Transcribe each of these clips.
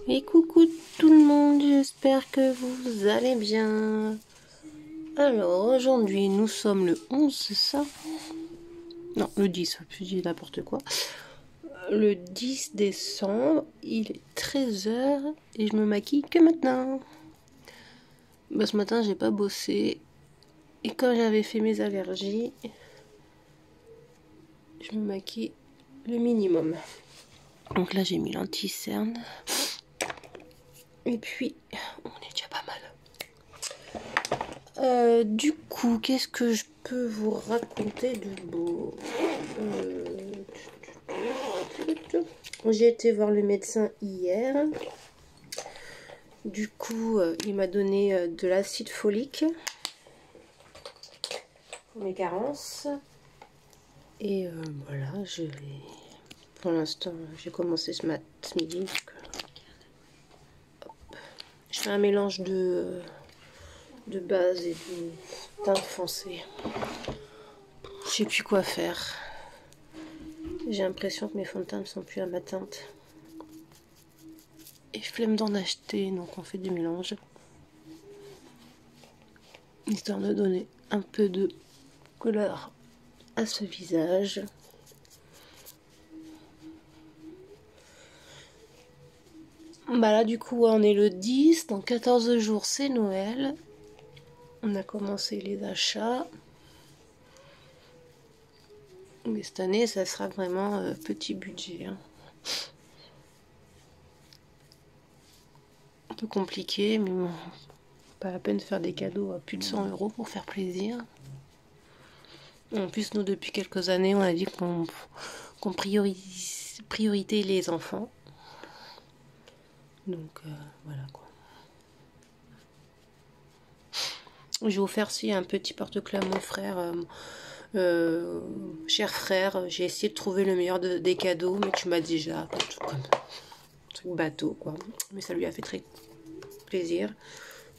Et coucou tout le monde, j'espère que vous allez bien. Alors aujourd'hui nous sommes le 11, c'est ça? Non, le 10, je dis n'importe quoi. Le 10 décembre, il est 13 h et je me maquille que maintenant. Bah, ce matin j'ai pas bossé et quand j'avais fait mes allergies, je me maquille le minimum. Donc là j'ai mis l'anti-cerne. Et puis, on est déjà pas mal. Du coup, qu'est-ce que je peux vous raconter de beau? J'ai été voir le médecin hier. Du coup, il m'a donné de l'acide folique pour mes carences. Et voilà, je vais... Pour l'instant, j'ai commencé ce midi. Je fais un mélange de base et de teinte foncée. Je sais plus quoi faire. J'ai l'impression que mes fonds de teint ne sont plus à ma teinte. Et flemme d'en acheter, donc on fait du mélange. Histoire de donner un peu de couleur à ce visage. Bah là du coup on est le 10, dans 14 jours c'est Noël. On a commencé les achats. Mais cette année ça sera vraiment petit budget. Hein. Un peu compliqué, mais bon, pas la peine de faire des cadeaux à plus de 100 € pour faire plaisir. En plus nous depuis quelques années on a dit qu'on priorité les enfants. Donc voilà quoi. J'ai offert aussi un petit porte-clés à mon frère. Cher frère, j'ai essayé de trouver le meilleur des cadeaux, mais tu m'as déjà un truc bateau quoi. Mais ça lui a fait très plaisir.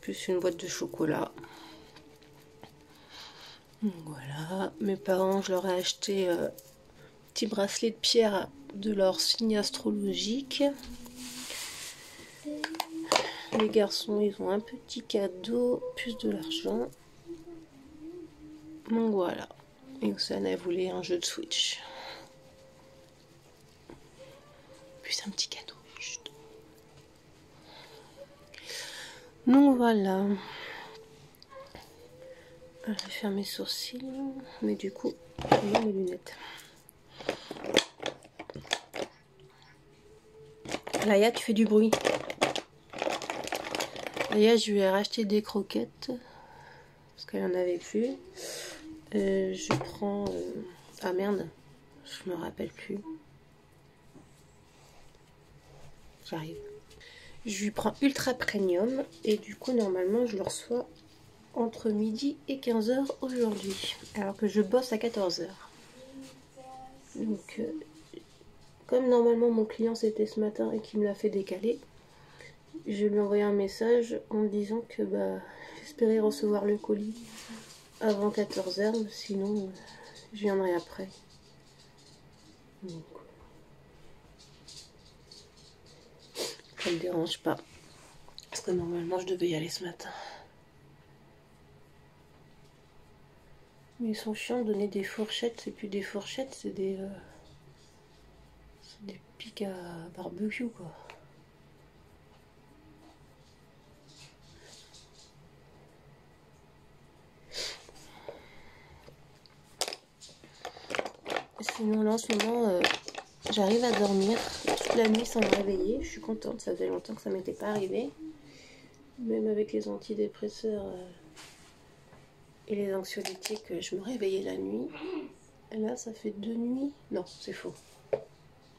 Plus une boîte de chocolat. Voilà, mes parents, je leur ai acheté petit bracelet de pierre de leur signe astrologique. Les garçons, ils ont un petit cadeau, plus de l'argent. Donc voilà. Et Ossane, elle voulait un jeu de Switch. Plus un petit cadeau. Chut. Donc voilà. Je vais faire mes sourcils. Mais du coup, j'ai mes lunettes. Laïa, tu fais du bruit. Laïa, je lui ai racheté des croquettes. Parce qu'elle en avait plus. Je prends... Ah merde. Je me rappelle plus. J'arrive. Je lui prends Ultra Premium. Et du coup, normalement, je le reçois entre midi et 15 h aujourd'hui. Alors que je bosse à 14 h. Donc... comme normalement mon client c'était ce matin et qu'il me l'a fait décaler, je lui ai envoyé un message en me disant que j'espérais recevoir le colis avant 14 h, sinon je viendrai après. Donc, ça me dérange pas. Parce que normalement je devais y aller ce matin. Mais ils sont chiants de donner des fourchettes, c'est plus des fourchettes, c'est des pics à barbecue quoi. Sinon là en ce moment j'arrive à dormir toute la nuit sans me réveiller. Je suis contente, ça faisait longtemps que ça m'était pas arrivé. Même avec les antidépresseurs et les anxiolytiques, je me réveillais la nuit. Et là ça fait 2 nuits. Non, c'est faux.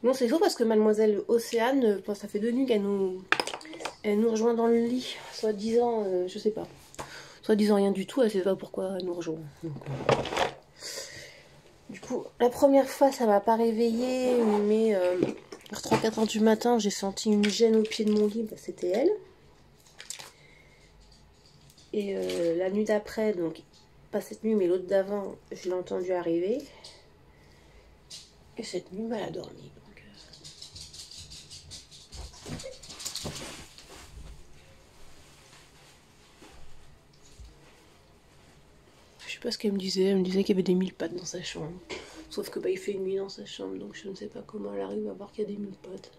Non, c'est faux parce que mademoiselle Océane, ça fait 2 nuits qu'elle nous rejoint dans le lit. Soit disant, je sais pas. Soit disant rien du tout, elle sait pas pourquoi elle nous rejoint. Donc, du coup, la première fois, ça m'a pas réveillée, mais vers 3-4 h du matin, j'ai senti une gêne au pied de mon lit, c'était elle. Et la nuit d'après, donc pas cette nuit, mais l'autre d'avant, je l'ai entendu arriver. Et cette nuit, elle a dormi. Donc, pas ce qu'elle me disait. Elle me disait qu'il y avait des 1000 pattes dans sa chambre. Sauf que bah, il fait une nuit dans sa chambre, donc je ne sais pas comment elle arrive à voir qu'il y a des 1000 pattes.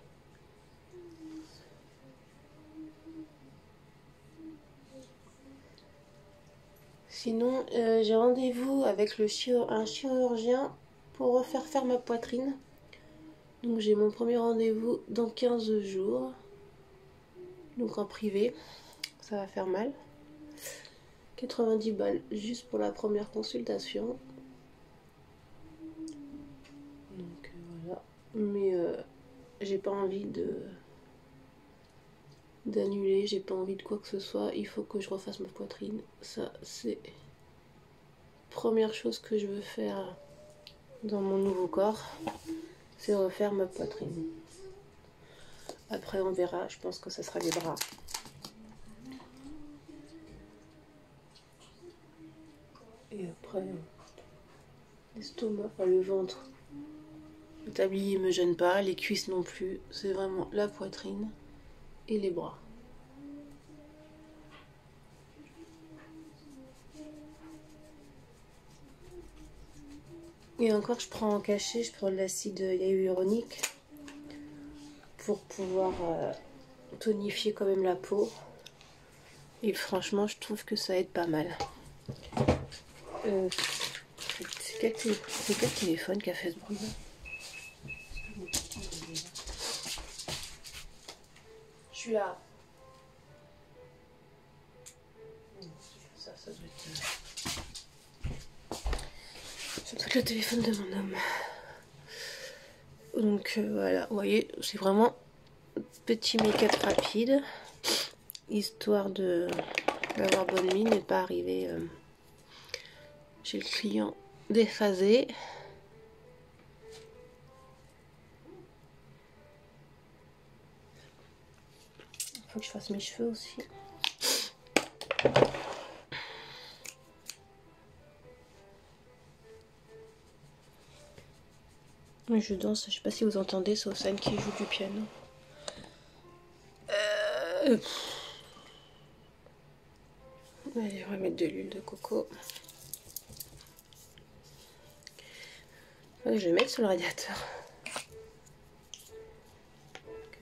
Sinon, j'ai rendez-vous avec un chirurgien pour refaire faire ma poitrine. Donc j'ai mon premier rendez-vous dans 15 jours. Donc en privé, ça va faire mal. 90 balles juste pour la première consultation. Donc voilà. Mais j'ai pas envie d'annuler, j'ai pas envie de quoi que ce soit. Il faut que je refasse ma poitrine. Ça, c'est la première chose que je veux faire dans mon nouveau corps. C'est refaire ma poitrine. Après on verra, je pense que ça sera les bras. Et après, l'estomac, enfin, le ventre. Le tablier me gêne pas, les cuisses non plus. C'est vraiment la poitrine et les bras. Et encore, je prends en cachet, je prends de l'acide hyaluronique pour pouvoir tonifier quand même la peau. Et franchement, je trouve que ça aide pas mal. C'est quel téléphone qui a fait ce bruit là? Je suis là. Ça doit être le téléphone de mon homme. Donc voilà, vous voyez, c'est vraiment petit make-up rapide, histoire d'avoir bonne mine et de pas arriver chez le client déphasé. Il faut que je fasse mes cheveux aussi. Je danse, je sais pas si vous entendez, c'est Océane qui joue du piano. Allez, on va mettre de l'huile de coco. Je vais mettre sur le radiateur.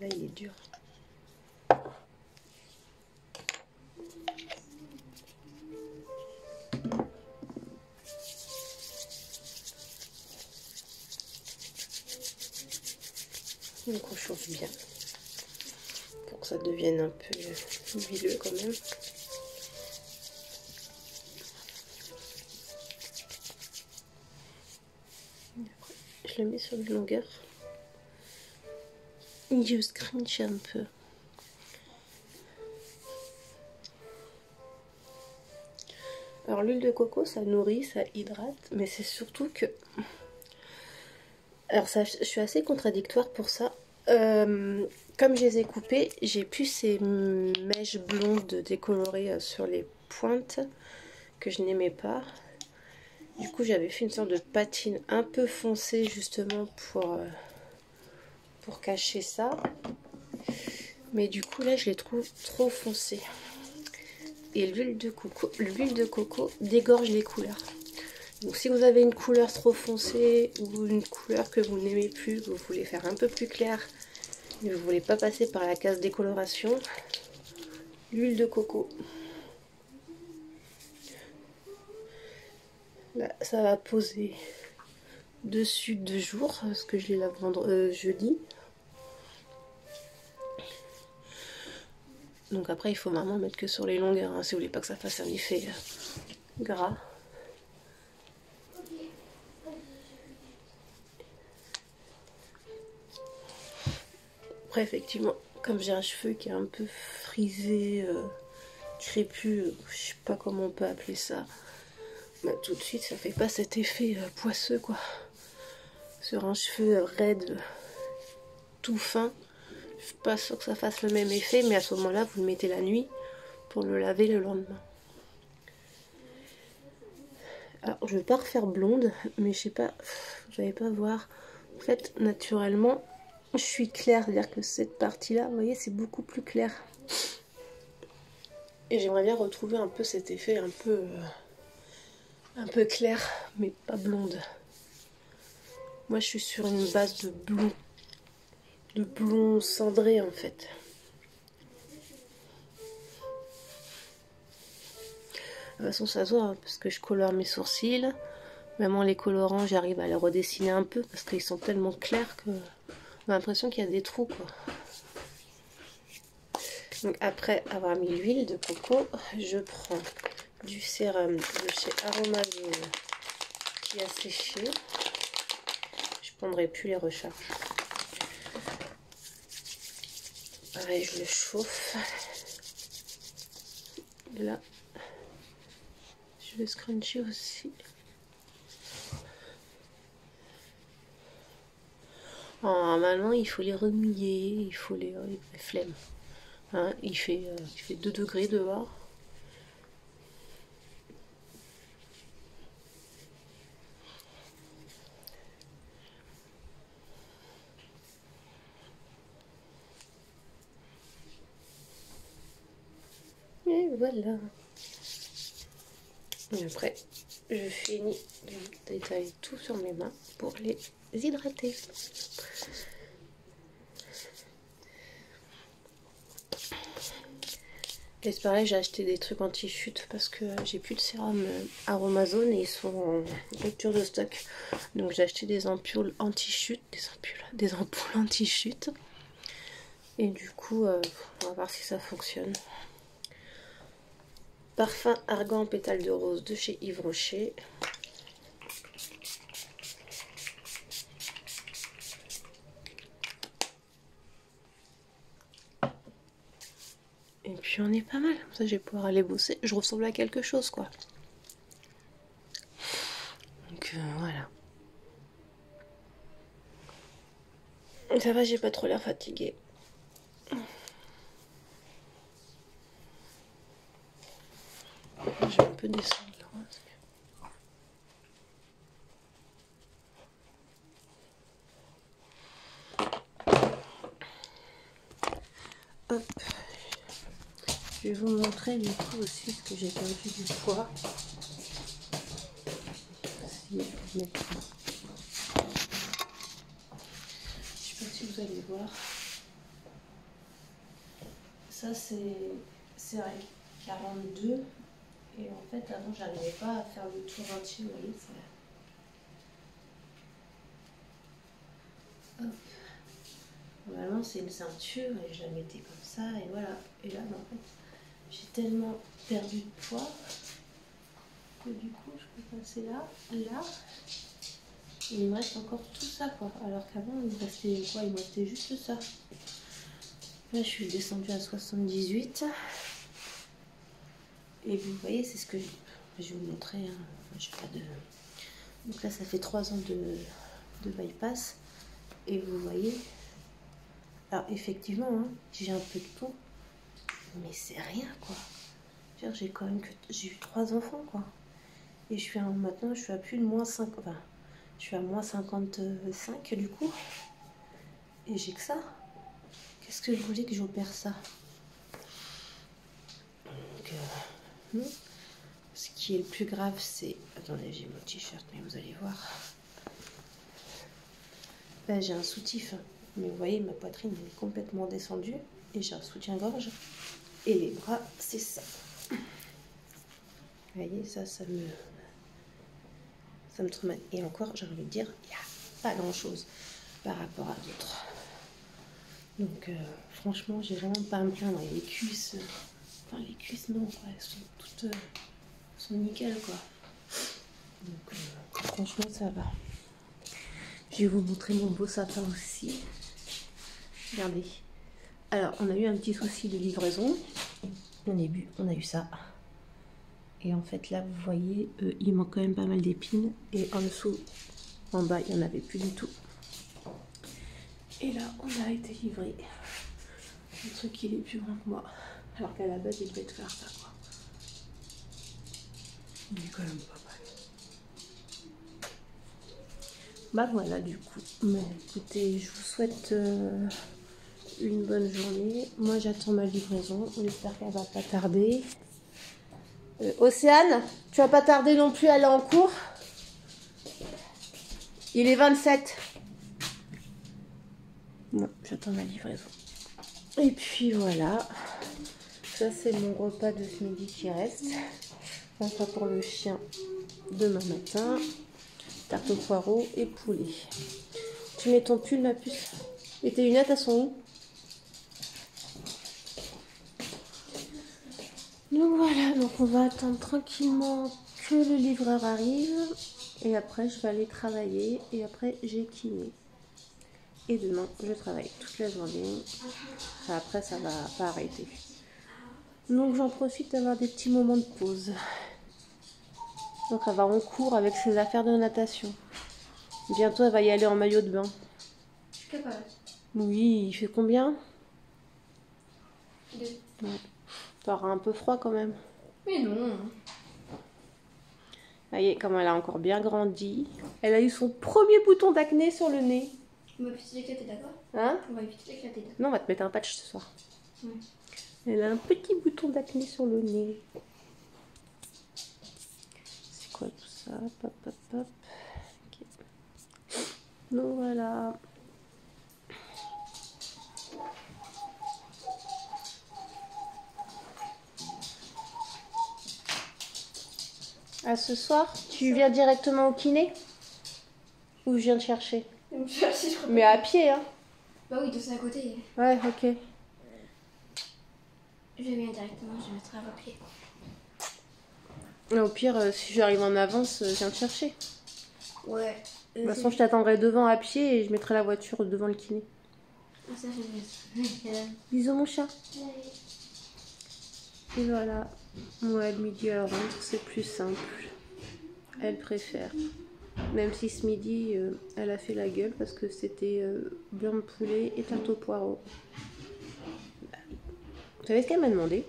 Là, il est dur. Donc on chauffe bien pour que ça devienne un peu huileux quand même. Après, je le mets sur une longueur. Je scrunch un peu. Alors l'huile de coco, ça nourrit, ça hydrate, mais c'est surtout que... Alors ça, je suis assez contradictoire pour ça. Comme je les ai coupées, j'ai plus ces mèches blondes décolorées sur les pointes que je n'aimais pas. Du coup, j'avais fait une sorte de patine un peu foncée justement pour cacher ça. Mais du coup, là, je les trouve trop foncées. Et l'huile de coco dégorge les couleurs. Donc si vous avez une couleur trop foncée ou une couleur que vous n'aimez plus, que vous voulez faire un peu plus clair, mais vous ne voulez pas passer par la case décoloration, l'huile de coco. Là, ça va poser dessus 2 jours, parce que je les lave jeudi. Donc après, il faut vraiment mettre que sur les longueurs, hein, si vous voulez pas que ça fasse un effet gras. Après, effectivement, comme j'ai un cheveu qui est un peu frisé, crépus, je sais pas comment on peut appeler ça, bah, tout de suite, ça fait pas cet effet poisseux, quoi. Sur un cheveu raide, tout fin, je suis pas sûre que ça fasse le même effet, mais à ce moment-là, vous le mettez la nuit pour le laver le lendemain. Alors, je vais pas refaire blonde, mais je sais pas, vous n'allez pas voir. En fait, naturellement, je suis claire, c'est-à-dire que cette partie-là, vous voyez, c'est beaucoup plus clair. Et j'aimerais bien retrouver un peu cet effet un peu un peu clair, mais pas blonde. Moi, je suis sur une base de blond cendré en fait. De toute façon, ça se voit hein, parce que je colore mes sourcils. Même en les colorant, j'arrive à les redessiner un peu parce qu'ils sont tellement clairs que on a l'impression qu'il y a des trous quoi. Donc après avoir mis l'huile de coco, je prends du sérum de chez Aromazone qui a séché. Je prendrai plus les recharges. Pareil, je le chauffe. Et là, je vais scruncher aussi. Normalement, il faut les remouiller, il faut les flemme. Hein, il fait 2 degrés dehors. Et voilà. Et après, je finis d'étaler tout sur mes mains pour les hydrater. Et c'est pareil, j'ai acheté des trucs anti-chute parce que j'ai plus de sérum Aromazone et ils sont en rupture de stock. Donc j'ai acheté des ampoules anti-chute, des ampoules anti-chute. Et du coup, on va voir si ça fonctionne. Parfum Argan pétale de rose de chez Yves Rocher. Et puis on est pas mal, comme ça je vais pouvoir aller bosser. Je ressemble à quelque chose quoi. Donc voilà. Ça va, j'ai pas trop l'air fatiguée. Je vais un peu descendre là. Hop. Je vais vous montrer du coup aussi ce que j'ai perdu du poids. Si je sais pas si vous allez voir. Ça c'est à 42. Et en fait avant j'arrivais pas à faire le tour entier, vous voyez. Hop. Normalement c'est une ceinture et je la mettais comme ça et voilà. Et là en fait j'ai tellement perdu de poids que du coup je peux passer là, là. Et il me reste encore tout ça quoi. Alors qu'avant il me restait quoi? Il me restait juste ça. Là je suis descendue à 78. Et vous voyez c'est ce que je vais vous montrer. Hein. J'ai pas de... Donc là ça fait 3 ans de bypass. Et vous voyez. Alors effectivement hein, j'ai un peu de peau. Mais c'est rien quoi. J'ai quand même j'ai eu 3 enfants quoi. Et je suis maintenant je suis à plus de moins 5. Enfin, je suis à moins 55 du coup. Et j'ai que ça. Qu'est-ce que vous voulez que j'opère ça? Donc, non. Ce qui est le plus grave, c'est... Attendez, j'ai mon t-shirt, mais vous allez voir. Là, j'ai un soutif. Mais vous voyez, ma poitrine est complètement descendue. Et j'ai un soutien-gorge. Et les bras, c'est ça. Vous voyez, ça me traumatise. Et encore, j'ai envie de dire, il n'y a pas grand-chose par rapport à d'autres. Donc, franchement, j'ai vraiment pas à me plaindre. Et les cuisses... Enfin, les cuisses, non, quoi. Elles sont toutes... sont nickel, quoi. Donc, franchement, ça va. Je vais vous montrer mon beau sapin aussi. Regardez. Alors, on a eu un petit souci de livraison. Au début, on a eu ça. Et en fait, là, vous voyez, il manque quand même pas mal d'épines. Et en dessous, en bas, il n'y en avait plus du tout. Et là, on a été livré. Le truc, il est plus grand que moi. Alors qu'à la base, il devait faire ça, quoi. Il est quand même pas mal. Bah voilà, du coup. Mais écoutez, je vous souhaite une bonne journée. Moi, j'attends ma livraison. J'espère qu'elle va pas tarder. Océane, tu vas pas tarder non plus à aller en cours. Il est 27. Bon, j'attends la livraison. Et puis voilà. Ça, c'est mon repas de ce midi qui reste. Ça pour le chien demain matin. Tarte aux poireaux et poulet. Tu mets ton pull, ma puce. Et tes lunettes, elles sont où? Donc voilà, donc on va attendre tranquillement que le livreur arrive. Et après, je vais aller travailler. Et après, j'ai kiné. Et demain, je travaille toute la journée. Après, ça va pas arrêter. Donc j'en profite d'avoir des petits moments de pause. Donc elle va en cours avec ses affaires de natation. Bientôt, elle va y aller en maillot de bain. Oui, il fait combien? 2. Ouais. T'auras un peu froid quand même. Mais non. Voyez, comme elle a encore bien grandi. Elle a eu son premier bouton d'acné sur le nez. On va éviter d'éclater, d'accord? Hein? On va éviter d'éclater, d'accord? Non, on va te mettre un patch ce soir. Ouais. Elle a un petit bouton d'acné sur le nez. C'est quoi tout ça? Pop, pop, pop. Ok. Donc voilà. À ce soir, tu viens directement au kiné? Ou je viens te chercher? Mais à pied, hein? Bah oui, de ça à côté. Ouais, ok. Je viens directement, je mettrai à vos pieds. Et au pire, si j'arrive en avance, je viens te chercher. Ouais. De toute façon, je t'attendrai devant à pied et je mettrai la voiture devant le kiné. Ça, j'aime bien. Bisous, mon chat. Et voilà. Ouais, le midi à la rentre, c'est plus simple. Elle préfère. Même si ce midi, elle a fait la gueule parce que c'était blanc de poulet et tarte aux poireaux. Vous savez ce qu'elle m'a demandé?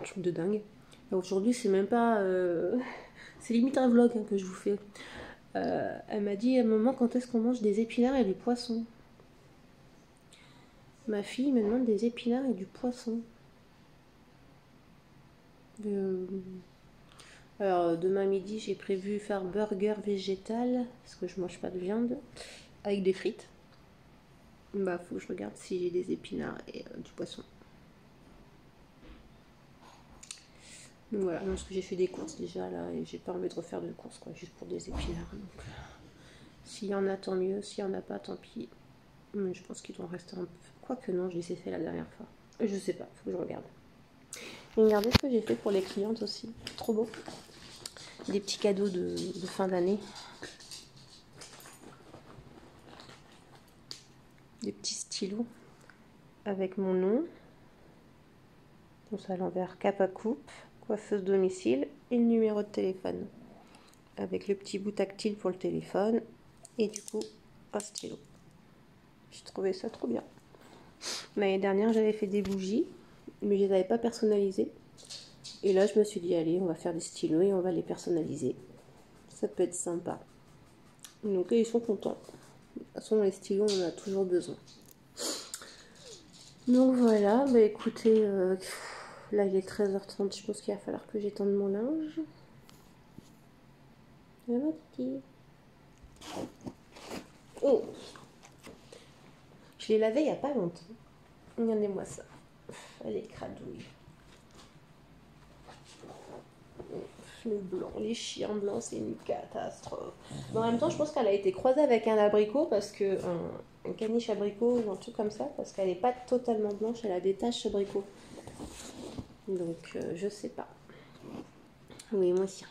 Truc de dingue. Aujourd'hui, c'est même pas... c'est limite un vlog hein, que je vous fais. Elle m'a dit, à un moment, quand est-ce qu'on mange des épinards et du poisson? Ma fille me demande des épinards et du poisson. Alors, demain midi, j'ai prévu faire burger végétal, parce que je mange pas de viande, avec des frites. Bah, faut que je regarde si j'ai des épinards et du poisson. Donc voilà, parce que j'ai fait des courses déjà là, et j'ai pas envie de refaire de courses, quoi, juste pour des épinards. Donc, s'il y en a, tant mieux, s'il y en a pas, tant pis. Mais je pense qu'il doit en rester un peu. Quoique non, je les ai fait la dernière fois. Je sais pas, faut que je regarde. Et regardez ce que j'ai fait pour les clientes aussi. Trop beau. Des petits cadeaux de fin d'année. Des petits stylos avec mon nom. Donc ça à l'envers, cap à coupe, coiffeuse domicile et le numéro de téléphone. Avec le petit bout tactile pour le téléphone. Et du coup, un stylo. J'ai trouvé ça trop bien. L'année dernière, j'avais fait des bougies, mais je les avais pas personnalisées. Et là, je me suis dit, allez, on va faire des stylos et on va les personnaliser. Ça peut être sympa. Donc, ils sont contents. De toute façon, les stylos, on en a toujours besoin. Donc, voilà. Bah, écoutez, là, il est 13h30. Je pense qu'il va falloir que j'étende mon linge. Voilà, petit. Oh! Je l'ai lavé il n'y a pas longtemps. Regardez-moi ça. Elle est cradouille. Le blanc, les chiens blancs, c'est une catastrophe. Mais en même temps, je pense qu'elle a été croisée avec un abricot parce que un caniche abricot ou un truc comme ça, parce qu'elle n'est pas totalement blanche, elle a des taches abricot. Donc, je sais pas. Oui, moi aussi.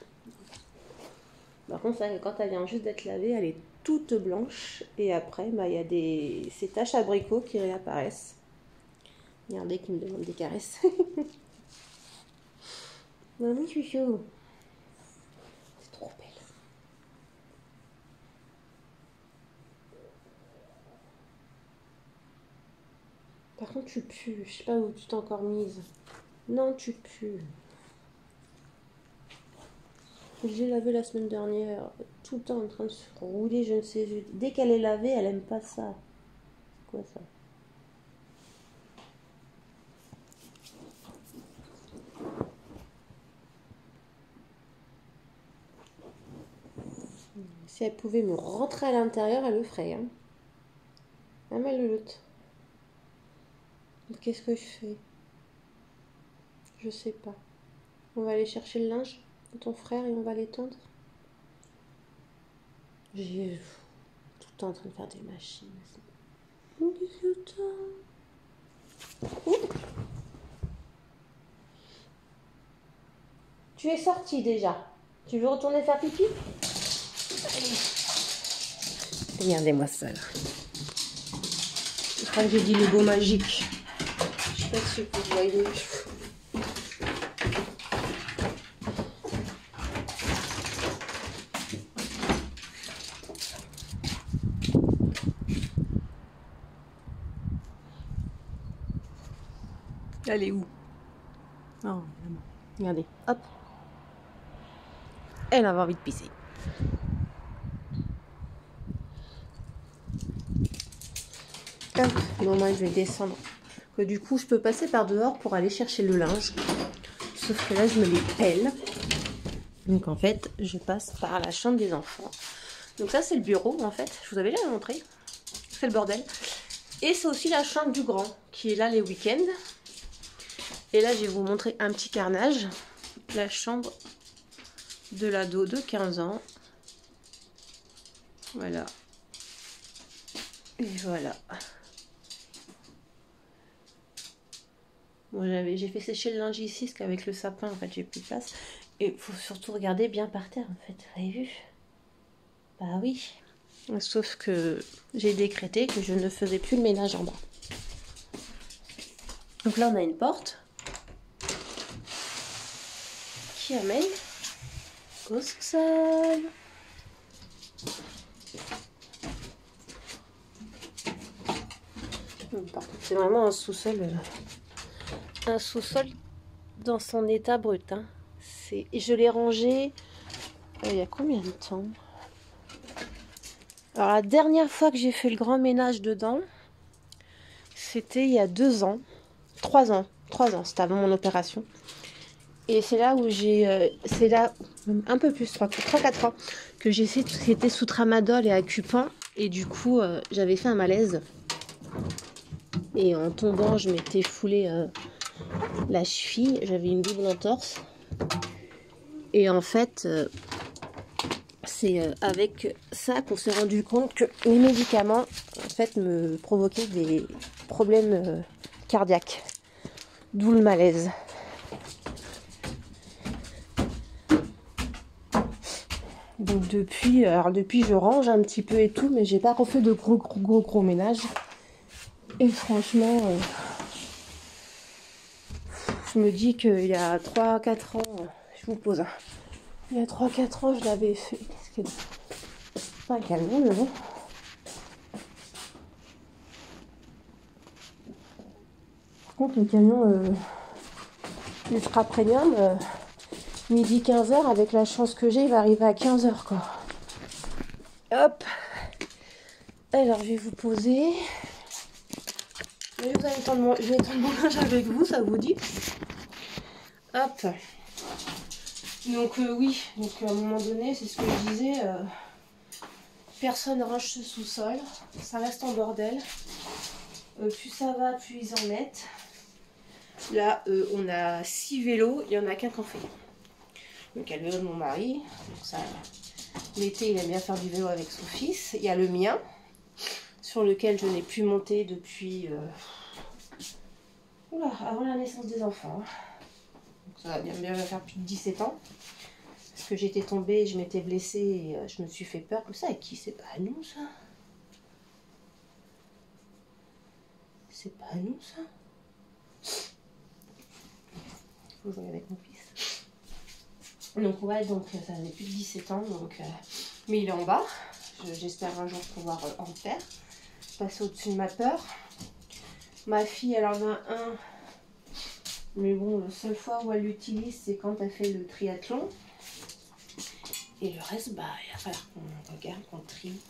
Par contre, ça, quand elle vient juste d'être lavée, elle est toute blanche. Et après, bah, il y a ces taches abricot qui réapparaissent. Regardez qui me demande des caresses. Maman, chouchou. C'est trop belle. Par contre, tu pues. Je sais pas où tu t'es encore mise. Non, tu pues. Je l'ai lavée la semaine dernière. Tout le temps en train de se rouler, je ne sais. Dès qu'elle est lavée, elle aime pas ça. Quoi ça? Si elle pouvait me rentrer à l'intérieur, elle le ferait. Hein. Ah, mais l'autre. Qu'est-ce que je fais? Je sais pas. On va aller chercher le linge de ton frère et on va l'étendre. J'ai tout le temps en train de faire des machines. Tu es sorti déjà. Tu veux retourner faire pipi? Regardez-moi ça là. Je crois que j'ai dit le mot magique. Je sais pas si vous voyez. Elle est où? Oh, regardez, hop. Elle avait envie de pisser. Hop, bon, moi je vais descendre. Que du coup, je peux passer par dehors pour aller chercher le linge. Sauf que là, je me les pèle. Donc en fait, je passe par la chambre des enfants. Donc ça, c'est le bureau en fait. Je vous avais déjà montré. C'est le bordel. Et c'est aussi la chambre du grand qui est là les week-ends. Et là, je vais vous montrer un petit carnage. La chambre de l'ado de 15 ans. Voilà. Et voilà. Bon, j'ai fait sécher le linge ici, parce qu'avec le sapin, en fait, j'ai plus de place. Et il faut surtout regarder bien par terre, en fait. Vous avez vu? Bah oui. Sauf que j'ai décrété que je ne faisais plus le ménage en bas. Donc là, on a une porte qui amène au sol. C'est vraiment un sous-sol dans son état brut. Hein. Et je l'ai rangé il y a combien de temps? Alors la dernière fois que j'ai fait le grand ménage dedans, c'était il y a 2 ans. 3 ans, c'était avant mon opération. Et c'est là où c'est là, un peu plus, 3-4 ans, que c'était sous tramadol et Acupan. Et du coup, j'avais fait un malaise. Et en tombant, je m'étais foulé la cheville. J'avais une double entorse. Et en fait, c'est avec ça qu'on s'est rendu compte que les médicaments, en fait, me provoquaient des problèmes cardiaques. D'où le malaise. Donc depuis je range un petit peu et tout, mais j'ai pas refait de gros ménage. Et franchement, je me dis qu'il y a 3-4 ans, je vous pose. Il y a 3-4 ans, je l'avais fait. C'est pas un camion, mais bon. Par contre, le camion ultra premium, midi 15h, avec la chance que j'ai, il va arriver à 15h, quoi. Hop. Alors, je vais vous poser. Je vais étendre mon linge avec vous, ça vous dit? Hop. Donc oui, donc à un moment donné, c'est ce que je disais, personne range ce sous-sol, ça reste en bordel. Plus ça va, plus ils en mettent. Là, on a 6 vélos, il n'y en a qu'un qu'en fait. Donc il y a le vélo de mon mari, l'été il aime bien faire du vélo avec son fils. Il y a le mien, sur lequel je n'ai plus monté depuis avant la naissance des enfants. Donc ça va bien faire plus de 17 ans. Parce que j'étais tombée, je m'étais blessée et je me suis fait peur. Comme ça, avec qui? C'est pas à nous ça? C'est pas à nous ça? Faut jouer avec mon fils. Donc ouais, donc ça avait plus de 17 ans, donc mais il est en bas. J'espère un jour pouvoir en faire. Passer au-dessus de ma peur. Ma fille, elle en a un. Mais bon, la seule fois où elle l'utilise, c'est quand elle fait le triathlon. Et le reste, bah, il va falloir qu'on regarde, qu'on trie.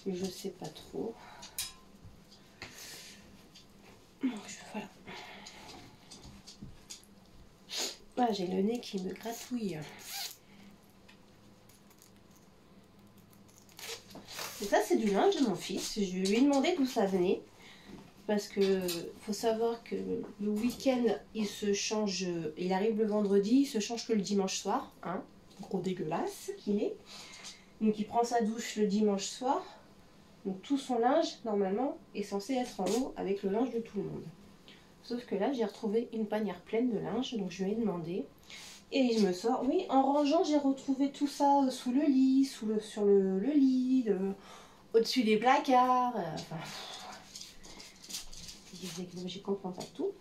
Mais je sais pas trop. Donc, voilà. Ah, j'ai le nez qui me gratouille. du linge de mon fils. Je lui ai demandé d'où ça venait. Parce que faut savoir que le week-end, il se change, il arrive le vendredi, il se change que le dimanche soir. Hein, gros dégueulasse qu'il est. Donc il prend sa douche le dimanche soir. Donc tout son linge, normalement, est censé être en haut avec le linge de tout le monde. Sauf que là, j'ai retrouvé une panière pleine de linge, donc je lui ai demandé. Et je me sors, oui, en rangeant, j'ai retrouvé tout ça sous le lit, sur le lit, au-dessus des placards. Enfin, je comprends pas tout.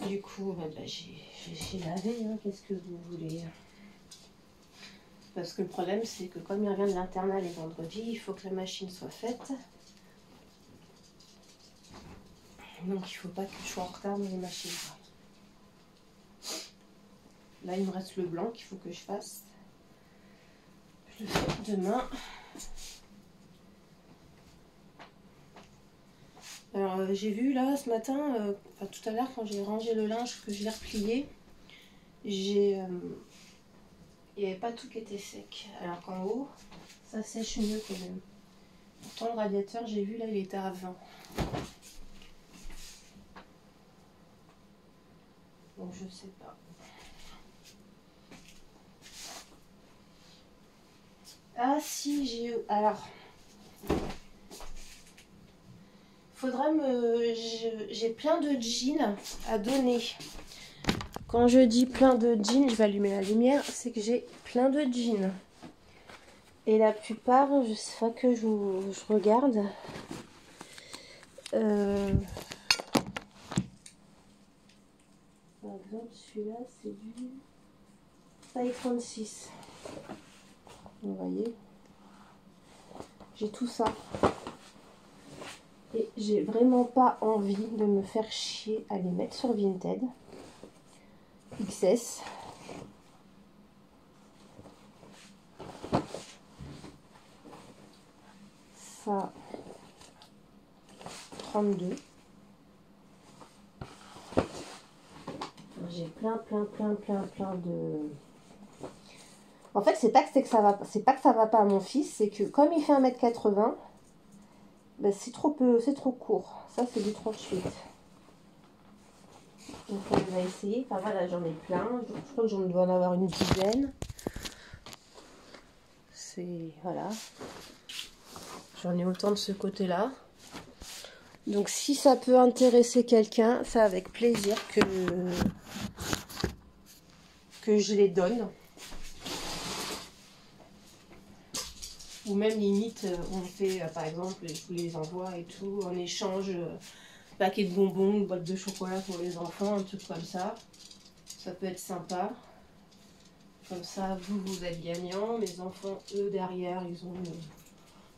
Du coup, bah, j'ai lavé, hein, qu'est-ce que vous voulez? Parce que le problème, c'est que comme il revient de l'internat les vendredis, il faut que la machine soit faite. Donc il ne faut pas que je sois en retard dans les machines. Là, il me reste le blanc qu'il faut que je fasse. Je le fais demain. Alors j'ai vu là ce matin, enfin tout à l'heure quand j'ai rangé le linge, que je l'ai replié, il n'y avait pas tout qui était sec. Alors qu'en haut, ça sèche mieux quand même. Pourtant le radiateur, j'ai vu là, il était à 20. Donc je sais pas. Ah si, alors... J'ai plein de jeans à donner. Quand je dis plein de jeans, je vais allumer la lumière, c'est que j'ai plein de jeans. Et la plupart, je sais pas que je regarde. Par exemple, celui-là, c'est du taille 36. Vous voyez, j'ai tout ça. Et j'ai vraiment pas envie de me faire chier à les mettre sur Vinted. XS. Ça, 32. J'ai plein de... En fait, c'est pas que ça va pas à mon fils, c'est que comme il fait 1m80, ben c'est trop peu, c'est trop court. Ça, c'est du 38. Donc on va essayer. Enfin voilà, j'en ai plein. Je crois que j'en dois en avoir une dizaine. C'est... Voilà. J'en ai autant de ce côté-là. Donc si ça peut intéresser quelqu'un, c'est avec plaisir que je les donne. Ou même limite, on fait par exemple, je vous les envoie et tout, en échange, paquet de bonbons, une boîte de chocolat pour les enfants, un truc comme ça. Ça peut être sympa. Comme ça, vous êtes gagnants. Mes enfants, eux, derrière, ils ont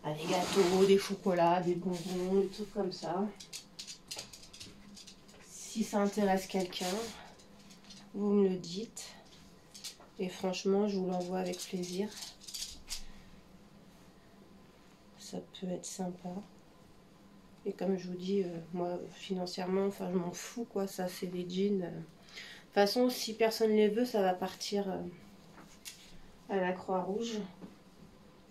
des gâteaux, des chocolats, des bonbons, des trucs comme ça. Si ça intéresse quelqu'un, vous me le dites. Et franchement, je vous l'envoie avec plaisir. Ça peut être sympa. Et comme je vous dis, moi, financièrement, enfin, je m'en fous, quoi. Ça, c'est des jeans. De toute façon, si personne les veut, ça va partir à la Croix-Rouge.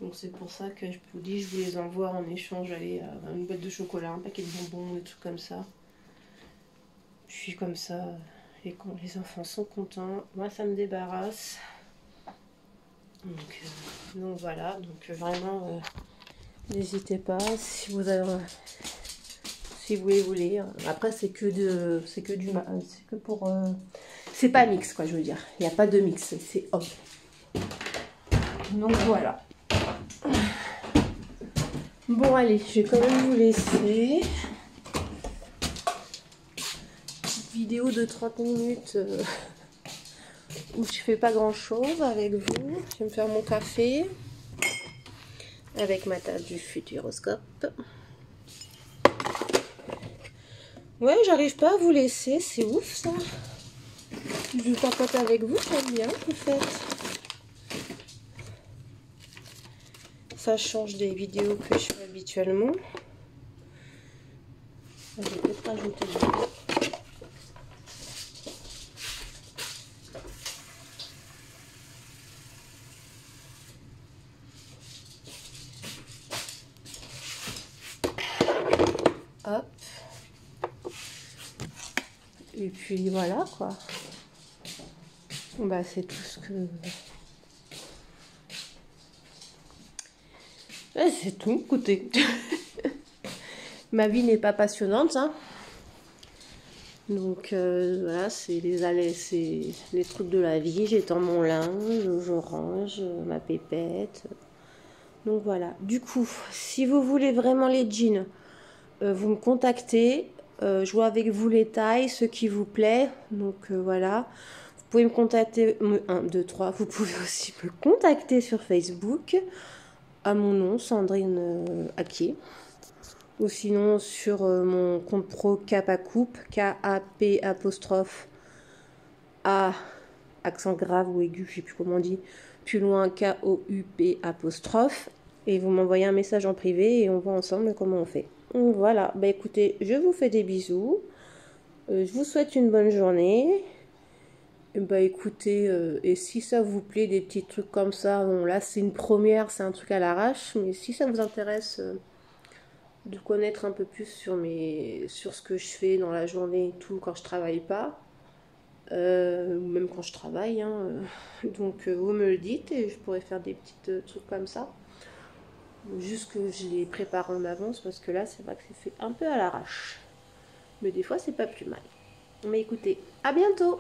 Donc, c'est pour ça que je vous dis, je vous les envoie en échange. Allez, une boîte de chocolat, un paquet de bonbons, des trucs comme ça. Puis, comme ça, les enfants sont contents. Moi, ça me débarrasse. Donc voilà. Donc, vraiment... n'hésitez pas si vous avez, si vous voulez. Après c'est que pour c'est pas mix quoi, je veux dire. Il n'y a pas de mix, c'est homme. Donc voilà. Bon allez, je vais quand même vous laisser. Petite vidéo de 30 minutes où je fais pas grand chose avec vous. Je vais me faire mon café. Avec ma table du Futuroscope. Ouais, j'arrive pas à vous laisser, c'est ouf ça. Je papote avec vous, j'aime bien en fait. Ça change des vidéos que je fais habituellement. Je vais peut-être rajouter du coup. Et puis voilà quoi. Bah c'est tout ce que... Ouais, c'est tout, écoutez. Ma vie n'est pas passionnante, hein. Donc voilà, c'est les trucs de la vie. J'étends mon linge, je range ma pépette. Donc voilà. Du coup, si vous voulez vraiment les jeans, vous me contactez. Je vois avec vous les tailles, ce qui vous plaît. Donc voilà. Vous pouvez me contacter, 1, 2, 3. Vous pouvez aussi me contacter sur Facebook à mon nom, Sandrine Acquier. Ou sinon sur mon compte pro Capacoupe, K-A-P apostrophe A, accent grave ou aigu, je ne sais plus comment on dit, plus loin K-O-U-P apostrophe. Et vous m'envoyez un message en privé et on voit ensemble comment on fait. Donc voilà, bah écoutez, je vous fais des bisous. Je vous souhaite une bonne journée. Et bah écoutez, et si ça vous plaît, des petits trucs comme ça, bon là c'est une première, c'est un truc à l'arrache, mais si ça vous intéresse... de connaître un peu plus sur ce que je fais dans la journée et tout quand je travaille pas, ou même quand je travaille, hein, donc vous me le dites et je pourrais faire des petits trucs comme ça, juste que je les prépare en avance parce que là c'est vrai que c'est fait un peu à l'arrache, mais des fois c'est pas plus mal. Mais écoutez, à bientôt.